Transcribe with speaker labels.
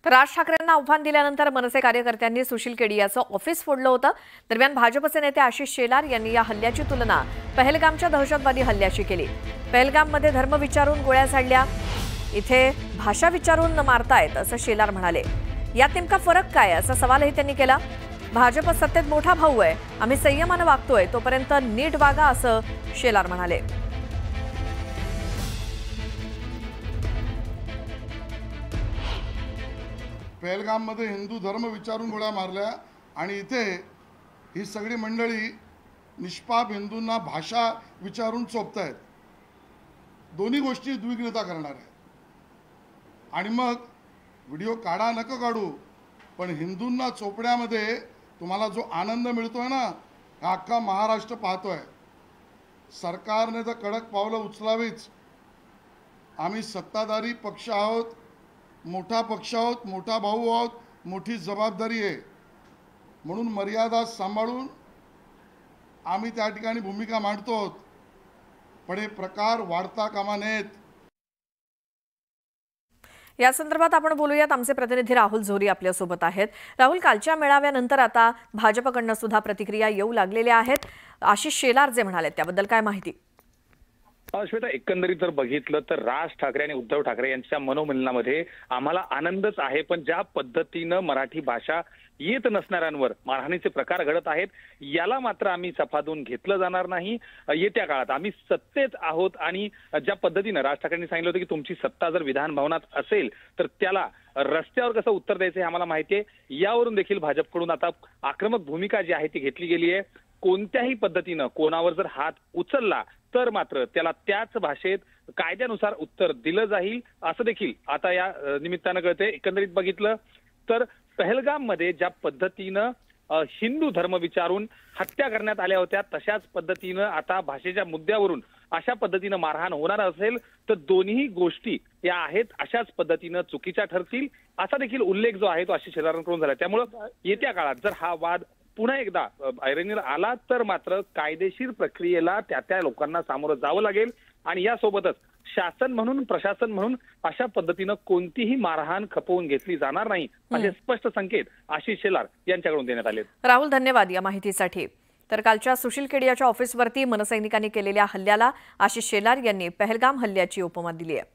Speaker 1: तर राज ठाकरेंना आव्हान दिल्यानंतर मनसे कार्यकर्त्यांनी सुशील केडियाचं ऑफिस फोडलं होतं। दरम्यान भाजपचे नेते आशिष शेलार यांनी या हल्ल्याची तुलना पहलगामच्या दहशतवादी हल्ल्याशी केली। पहलगाममध्ये धर्म विचारून गोळ्या झाडल्या, इथे भाषा विचारून मारतायत असं शेलार म्हणाले। यात नेमका फरक काय असा सवालही त्यांनी केला। भाजप सत्तेत मोठा भाऊ आहे, आम्ही संयमाने वागतोय, तोपर्यंत नीट वागा असं शेलार म्हणाले।
Speaker 2: पहलगाममध्ये हिंदू धर्म विचारून गोळ्या मारल्या आणि इथे ही सगळी मंडळी निष्पाप हिंदूंना भाषा विचारून चोपतायत। दोन्ही गोष्टी द्विग्नता करणार आहे। आणि मग व्हिडिओ काढा नको काढू, पण हिंदूंना चोपण्यामध्ये तुम्हाला जो आनंद मिळतोय ना, हा अख्खा महाराष्ट्र पाहतोय। सरकारने तर कडक पावलं उचलावीच। आम्ही सत्ताधारी पक्ष आहोत, मोठा पक्ष आहोत, मोठा भाऊ आहोत, मोठी जबाबदारी आहे, म्हणून मर्यादा सांभाळून आम्ही त्या ठिकाणी भूमिका मांडतो। पण हे प्रकार वाढता कामा नयेत।
Speaker 1: या संदर्भात आपण बोलूयात। आमचे प्रतिनिधी राहुल झोरी आपल्या सोबत आहेत। राहुल, कालच्या मेळाव्यानंतर आता भाजपकडून सुद्धा प्रतिक्रिया येऊ लागलेल्या आहेत। आशिष शेलार जे म्हणाले त्याबद्दल काय माहिती?
Speaker 3: श्वेता, एकंदरीत जर बघितलं तर राज ठाकरे आणि उद्धव ठाकरे यांच्या मनोमिलनामध्ये आम्हाला आनंदच आहे, पण ज्या पद्धतीनं मराठी भाषा येत नसणाऱ्यांवर मारहाणीचे प्रकार घडत आहेत, याला मात्र आम्ही सफादून घेतलं जाणार नाही। येत्या काळात आम्ही सत्तेत आहोत आणि ज्या पद्धतीनं राज ठाकरेंनी सांगितलं होतं की तुमची सत्ता जर विधान भवनात असेल तर त्याला रस्त्यावर कसं उत्तर द्यायचं हे आम्हाला माहिती आहे। यावरून देखील भाजपकडून आता आक्रमक भूमिका जी आहे ती घेतली गेली आहे। कोणत्याही पद्धतीनं कोणावर जर हात उचलला तर मात्र त्याला त्याच भाषेत कायद्यानुसार उत्तर दिलं जाईल असं देखील आता या निमित्तानं कळते। एकंदरीत बघितलं तर पहलगाममध्ये ज्या पद्धतीनं हिंदू धर्म विचारून हत्या करण्यात आल्या होत्या, तशाच पद्धतीनं आता भाषेच्या मुद्द्यावरून अशा पद्धतीनं मारहाण होणार असेल तर दोन्ही गोष्टी या आहेत अशाच पद्धतीनं चुकीच्या ठरतील असा देखील उल्लेख जो आहे तो आशिष शेलारांकडून झाला। त्यामुळे येत्या काळात जर हा वाद पुन्हा एकदा ऐरणीला आला तर मात्र कायदेशीर प्रक्रियेला त्या लोकांना सामोरं जावं लागेल आणि यासोबतच शासन म्हणून प्रशासन म्हणून अशा पद्धतीनं कोणतीही मारहाण खपवून घेतली जाणार नाही असे स्पष्ट संकेत आशिष शेलार यांच्याकडून देण्यात आले।
Speaker 1: राहुल, धन्यवाद या माहितीसाठी। तर कालच्या सुशील केडियाच्या ऑफिसवरती मनसैनिकांनी केलेल्या हल्ल्याला आशिष शेलार यांनी पहलगाम हल्ल्याची उपमा दिली आहे।